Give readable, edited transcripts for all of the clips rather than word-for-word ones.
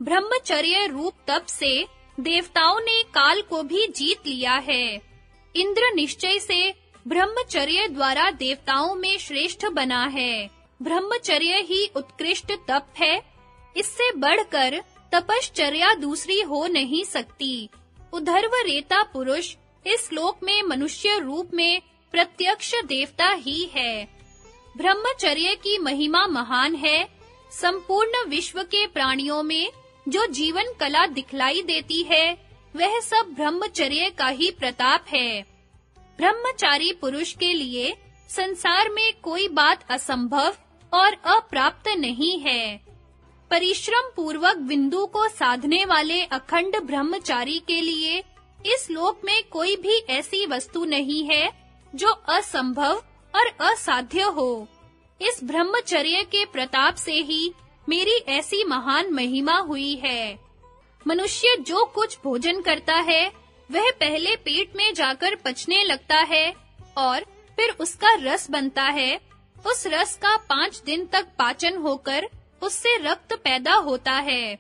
ब्रह्मचर्य रूप तप से देवताओं ने काल को भी जीत लिया है। इंद्र निश्चय से ब्रह्मचर्य द्वारा देवताओं में श्रेष्ठ बना है। ब्रह्मचर्य ही उत्कृष्ट तप है। इससे बढ़कर तपश्चर्या दूसरी हो नहीं सकती। उद्धर्वरेता पुरुष इस लोक में मनुष्य रूप में प्रत्यक्ष देवता ही है। ब्रह्मचर्य की महिमा महान है। संपूर्ण विश्व के प्राणियों में जो जीवन कला दिखलाई देती है, वह सब ब्रह्मचर्य का ही प्रताप है। ब्रह्मचारी पुरुष के लिए संसार में कोई बात असंभव और अप्राप्त नहीं है। परिश्रम पूर्वक बिंदु को साधने वाले अखंड ब्रह्मचारी के लिए इस लोक में कोई भी ऐसी वस्तु नहीं है जो असंभव और असाध्य हो। इस ब्रह्मचर्य के प्रताप से ही मेरी ऐसी महान महिमा हुई है। मनुष्य जो कुछ भोजन करता है, वह पहले पेट में जाकर पचने लगता है और फिर उसका रस बनता है। उस रस का 5 दिन तक पाचन होकर उससे रक्त पैदा होता है।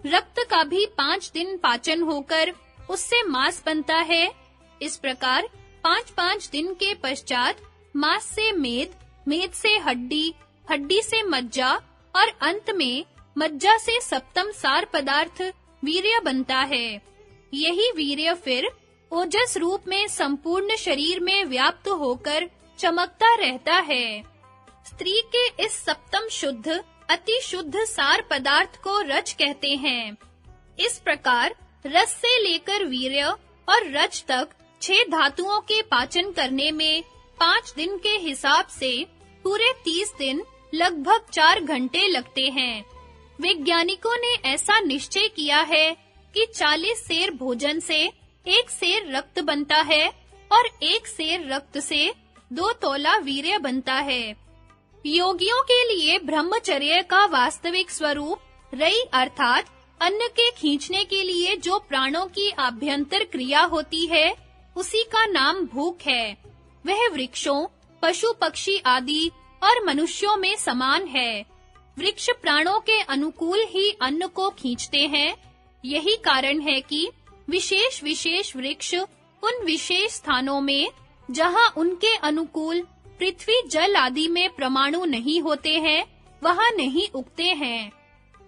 रक्त का भी 5 दिन पाचन होकर उससे मांस बनता है। इस प्रकार 5-5 दिन के पश्चात मांस से मेद, मेद से हड्डी, हड्डी से मज्जा और अंत में मज्जा से सप्तम सार पदार्थ वीर्य बनता है। यही वीर्य फिर ओजस रूप में संपूर्ण शरीर में व्याप्त होकर चमकता रहता है। स्त्री के इस सप्तम शुद्ध अति शुद्ध सार पदार्थ को रज कहते हैं। इस प्रकार रस से लेकर वीर्य और रज तक 6 धातुओं के पाचन करने में 5 दिन के हिसाब से पूरे 30 दिन लगभग 4 घंटे लगते हैं। वैज्ञानिकों ने ऐसा निश्चय किया है कि 40 सेर भोजन से 1 सेर रक्त बनता है और 1 सेर रक्त से 2 तोला वीर्य बनता है। योगियों के लिए ब्रह्मचर्य का वास्तविक स्वरूप रई अर्थात अन्न के खींचने के लिए जो प्राणों की आभ्यंतर क्रिया होती है, उसी का नाम भूख है। वह वृक्षों, पशु पक्षी आदि और मनुष्यों में समान है। वृक्ष प्राणों के अनुकूल ही अन्न को खींचते हैं। यही कारण है कि विशेष वृक्ष उन विशेष स्थानों में जहां उनके अनुकूल पृथ्वी जल आदि में परमाणु नहीं होते हैं, वहां नहीं उगते हैं।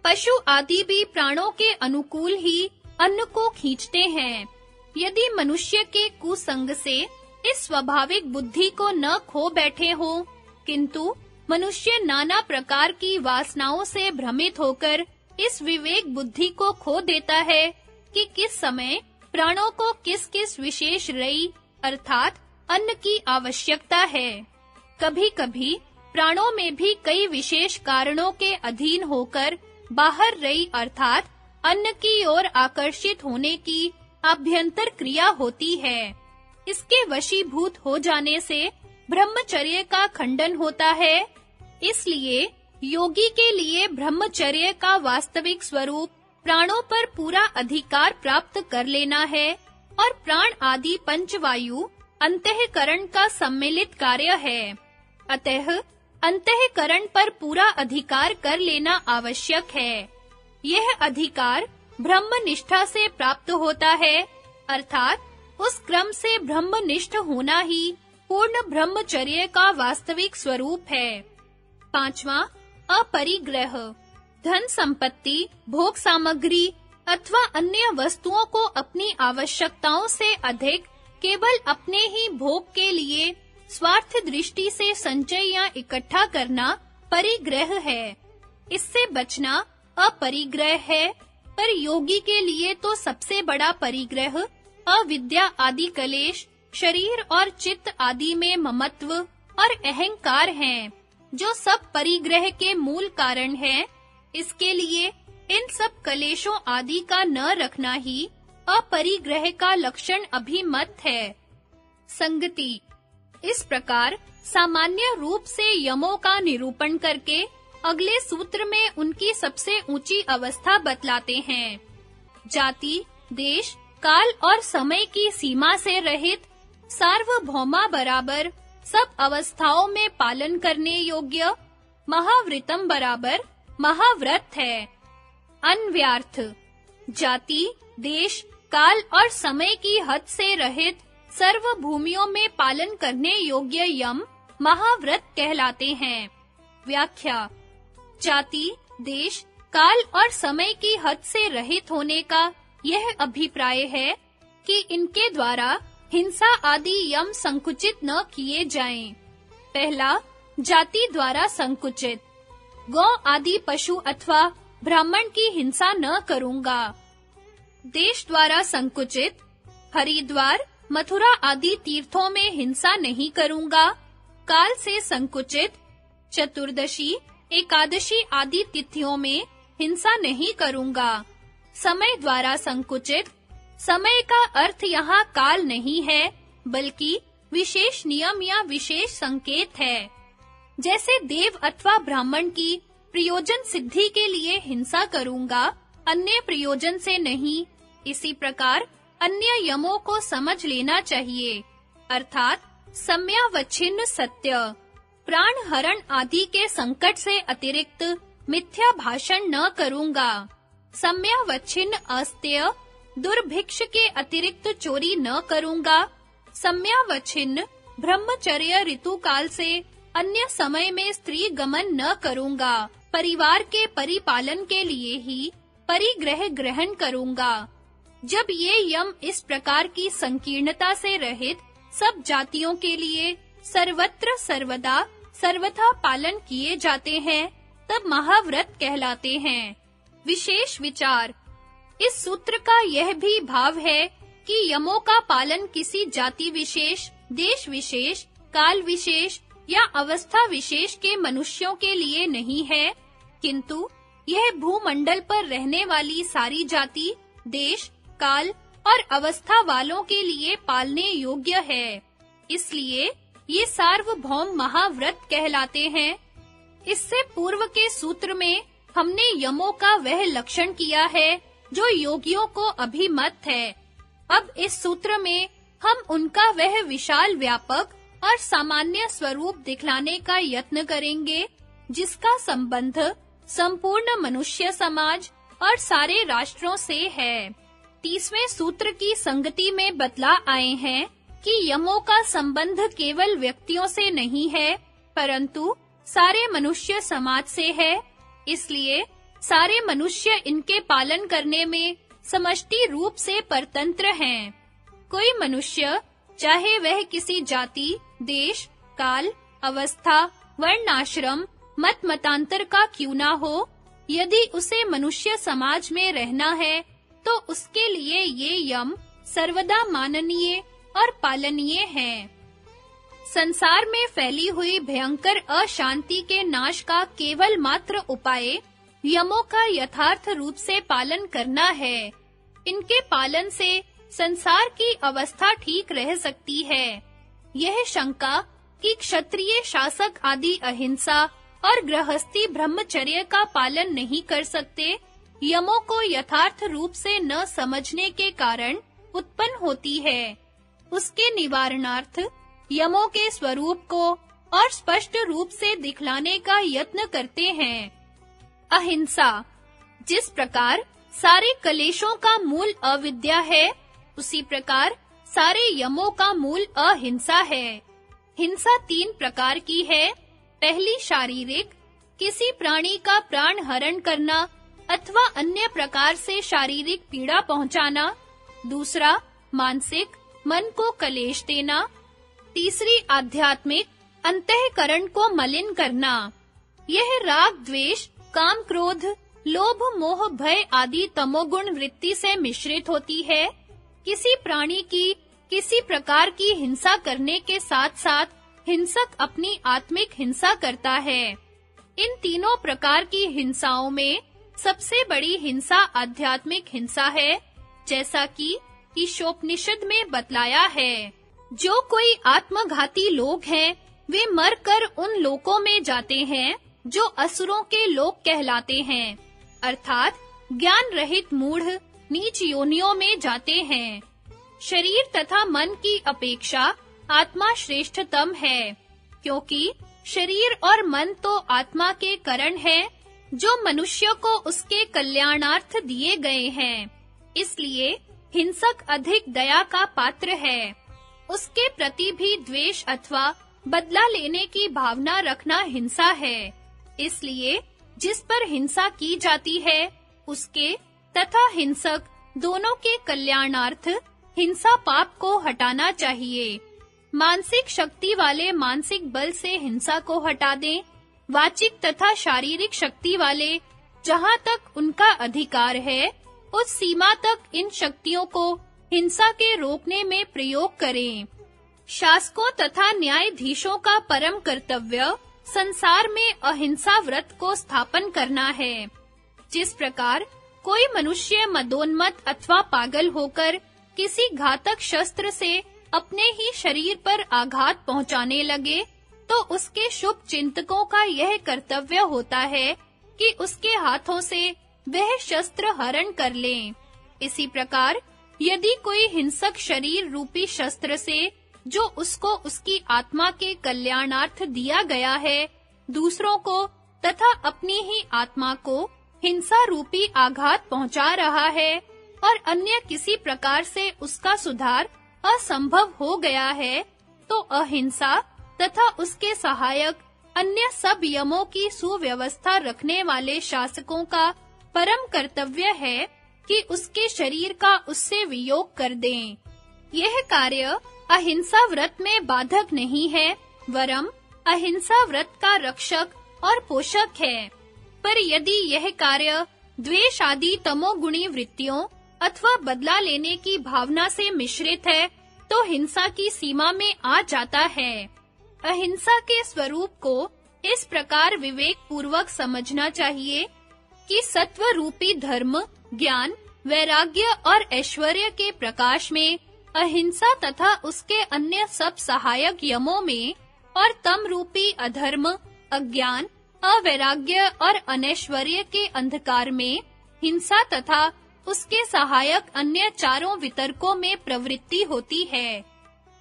पशु आदि भी प्राणों के अनुकूल ही अन्न को खींचते हैं। यदि मनुष्य के कुसंग से इस स्वाभाविक बुद्धि को न खो बैठे हो, किंतु मनुष्य नाना प्रकार की वासनाओं से भ्रमित होकर इस विवेक बुद्धि को खो देता है कि किस समय प्राणों को किस-किस विशेष रई अर्थात अन्न की आवश्यकता है। कभी-कभी प्राणों में भी कई विशेष कारणों के अधीन होकर बाहर रई अर्थात अन्न की ओर आकर्षित होने की आभ्यंतर क्रिया होती है। इसके वशीभूत हो जाने से ब्रह्मचर्य का खंडन होता है। इसलिए योगी के लिए ब्रह्मचर्य का वास्तविक स्वरूप प्राणों पर पूरा अधिकार प्राप्त कर लेना है और प्राण आदि पंचवायु अंतःकरण का सम्मिलित कार्य है। अतः अंतःकरण पर पूरा अधिकार कर लेना आवश्यक है। यह अधिकार ब्रह्मनिष्ठा से प्राप्त होता है, अर्थात उस क्रम से ब्रह्मनिष्ठ होना ही पूर्ण ब्रह्मचर्य का वास्तविक स्वरूप है। 5वां अपरिग्रह। धन संपत्ति, भोग सामग्री अथवा अन्य वस्तुओं को अपनी आवश्यकताओं से अधिक केवल अपने ही भोग के लिए स्वार्थ दृष्टि से संचय या इकट्ठा करना परिग्रह है। इससे बचना अपरिग्रह है। पर योगी के लिए तो सबसे बड़ा परिग्रह अविद्या आदि कलेश, शरीर और चित्त आदि में ममत्व और अहंकार हैं, जो सब परिग्रह के मूल कारण हैं। इसके लिए इन सब कलेशों आदि का न रखना ही अपरिग्रह का लक्षण अभिमत है। संगति। इस प्रकार सामान्य रूप से यमों का निरूपण करके अगले सूत्र में उनकी सबसे ऊंची अवस्था बतलाते हैं। जाति, देश, काल और समय की सीमा से रहित सार्वभौमा बराबर सब अवस्थाओं में पालन करने योग्य महाव्रतम बराबर महाव्रत है। अन्व्यार्थ, जाति, देश, काल और समय की हद से रहित सर्व भूमियों में पालन करने योग्य यम महाव्रत कहलाते हैं। व्याख्या: जाति, देश, काल और समय की हद से रहित होने का यह अभिप्राय है कि इनके द्वारा हिंसा आदि यम संकुचित न किए जाएं। पहला, जाति द्वारा संकुचित। गौ आदि पशु अथवा ब्राह्मण की हिंसा न करूंगा। देश द्वारा संकुचित। हरिद्वार, मथुरा आदि तीर्थों में हिंसा नहीं करूंगा। काल से संकुचित। चतुर्दशी, एकादशी आदि तिथियों में हिंसा नहीं करूंगा। समय द्वारा संकुचित। समय का अर्थ यहाँ काल नहीं है, बल्कि विशेष नियम या विशेष संकेत है। जैसे देव अथवा ब्राह्मण की प्रयोजन सिद्धि के लिए हिंसा करूंगा, अन्य प्रयोजन से नहीं। इसी प्रकार अन्य यमों को समझ लेना चाहिए, अर्थात सम्यावच्छिन्न सत्य, प्राण हरण आदि के संकट से अतिरिक्त मिथ्या भाषण न करूंगा। सम्यावच्छिन्न अस्तेय, दुर्भिक्ष के अतिरिक्त चोरी न करूंगा। सम्यावच्छिन्न ब्रह्मचर्य ऋतु काल से अन्य समय में स्त्री गमन न करूंगा। परिवार के परिपालन के लिए ही परिग्रह ग्रहण करूंगा। जब ये यम इस प्रकार की संकीर्णता से रहित सब जातियों के लिए सर्वत्र सर्वदा सर्वथा पालन किए जाते हैं, तब महाव्रत कहलाते हैं। विशेष विचार: इस सूत्र का यह भी भाव है कि यमों का पालन किसी जाति विशेष, देश विशेष, काल विशेष या अवस्था विशेष के मनुष्यों के लिए नहीं है, किंतु यह भूमंडल पर रहने वाली सारी जाति, देश, काल और अवस्था वालों के लिए पालने योग्य है। इसलिए ये सार्वभौम महाव्रत कहलाते हैं। इससे पूर्व के सूत्र में हमने यमों का वह लक्षण किया है जो योगियों को अभिमत है। अब इस सूत्र में हम उनका वह विशाल, व्यापक और सामान्य स्वरूप दिखलाने का यत्न करेंगे, जिसका संबंध संपूर्ण मनुष्य समाज और सारे राष्ट्रों से है। 30वें सूत्र की संगति में बतला आए हैं कि यमों का संबंध केवल व्यक्तियों से नहीं है, परंतु सारे मनुष्य समाज से है। इसलिए सारे मनुष्य इनके पालन करने में समष्टि रूप से परतंत्र हैं। कोई मनुष्य, चाहे वह किसी जाति, देश, काल, अवस्था, वर्ण, आश्रम, मत मतांतर का क्यों ना हो, यदि उसे मनुष्य समाज में रहना है, तो उसके लिए ये यम सर्वदा माननीय और पालनीय हैं। संसार में फैली हुई भयंकर अशांति के नाश का केवल मात्र उपाय यमों का यथार्थ रूप से पालन करना है। इनके पालन से संसार की अवस्था ठीक रह सकती है। यह शंका कि क्षत्रिय शासक आदि अहिंसा और गृहस्थी ब्रह्मचर्य का पालन नहीं कर सकते, यमों को यथार्थ रूप से न समझने के कारण उत्पन्न होती है। उसके निवारणार्थ यमों के स्वरूप को और स्पष्ट रूप से दिखलाने का यत्न करते हैं। अहिंसा, जिस प्रकार सारे कलेशों का मूल अविद्या है, उसी प्रकार सारे यमों का मूल अहिंसा है। हिंसा 3 प्रकार की है। पहली शारीरिक, किसी प्राणी का प्राण हरण करना अथवा अन्य प्रकार से शारीरिक पीड़ा पहुंचाना। दूसरा, मानसिक, मन को कलेश देना। तीसरी, आध्यात्मिक, अंतःकरण को मलिन करना। यह राग, द्वेष, काम, क्रोध, लोभ, मोह, भय आदि तमोगुण वृत्ति से मिश्रित होती है। किसी प्राणी की किसी प्रकार की हिंसा करने के साथ-साथ हिंसक अपनी आत्मिक हिंसा करता है। इन तीनों प्रकार की हिंसाओं में सबसे बड़ी हिंसा आध्यात्मिक हिंसा है, जैसा कि ईशोपनिषद में बतलाया है। जो कोई आत्मघाती लोग हैं, वे मरकर उन लोकों में जाते हैं जो असुरों के लोक कहलाते हैं, अर्थात ज्ञान रहित मूढ़ नीच योनियों में जाते हैं। शरीर तथा मन की अपेक्षा आत्मा श्रेष्ठतम है, क्योंकि शरीर और मन तो आत्मा के करण है, जो मनुष्य को उसके कल्याणार्थ दिए गए हैं। इसलिए हिंसक अधिक दया का पात्र है। उसके प्रति भी द्वेष अथवा बदला लेने की भावना रखना हिंसा है। इसलिए जिस पर हिंसा की जाती है, उसके तथा हिंसक दोनों के कल्याणार्थ हिंसा पाप को हटाना चाहिए। मानसिक शक्ति वाले मानसिक बल से हिंसा को हटा दें। वाचिक तथा शारीरिक शक्ति वाले जहाँ तक उनका अधिकार है, उस सीमा तक इन शक्तियों को हिंसा के रोकने में प्रयोग करें। शासकों तथा न्यायाधीशों का परम कर्तव्य संसार में अहिंसा व्रत को स्थापन करना है। जिस प्रकार कोई मनुष्य मदोन्मत्त अथवा पागल होकर किसी घातक शस्त्र से अपने ही शरीर पर आघात पहुंचाने लगे, तो उसके शुभ चिंतकों का यह कर्तव्य होता है कि उसके हाथों से वह शस्त्र हरण कर लें। इसी प्रकार यदि कोई हिंसक शरीर रूपी शस्त्र से, जो उसको उसकी आत्मा के कल्याणार्थ दिया गया है, दूसरों को तथा अपनी ही आत्मा को हिंसा रूपी आघात पहुंचा रहा है और अन्य किसी प्रकार से उसका सुधार असंभव हो गया है, तो अहिंसा तथा उसके सहायक अन्य सब यमों की सुव्यवस्था रखने वाले शासकों का परम कर्तव्य है कि उसके शरीर का उससे वियोग कर दें। यह कार्य अहिंसा व्रत में बाधक नहीं है, वरम अहिंसा व्रत का रक्षक और पोषक है। पर यदि यह कार्य द्वेष आदि तमोगुणी वृत्तियों अथवा बदला लेने की भावना से मिश्रित है, तो हिंसा की सीमा में आ जाता है। अहिंसा के स्वरूप को इस प्रकार विवेक पूर्वक समझना चाहिए कि सत्व रूपी धर्म, ज्ञान, वैराग्य और ऐश्वर्य के प्रकाश में अहिंसा तथा उसके अन्य सब सहायक यमों में, और तम रूपी अधर्म, अज्ञान, अवैराग्य और अनैश्वर्य के अंधकार में हिंसा तथा उसके सहायक अन्य चारों वितर्कों में प्रवृत्ति होती है।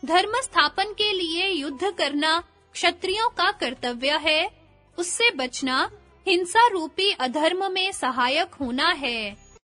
धर्म स्थापन के लिए युद्ध करना क्षत्रियों का कर्तव्य है। उससे बचना हिंसा रूपी अधर्म में सहायक होना है।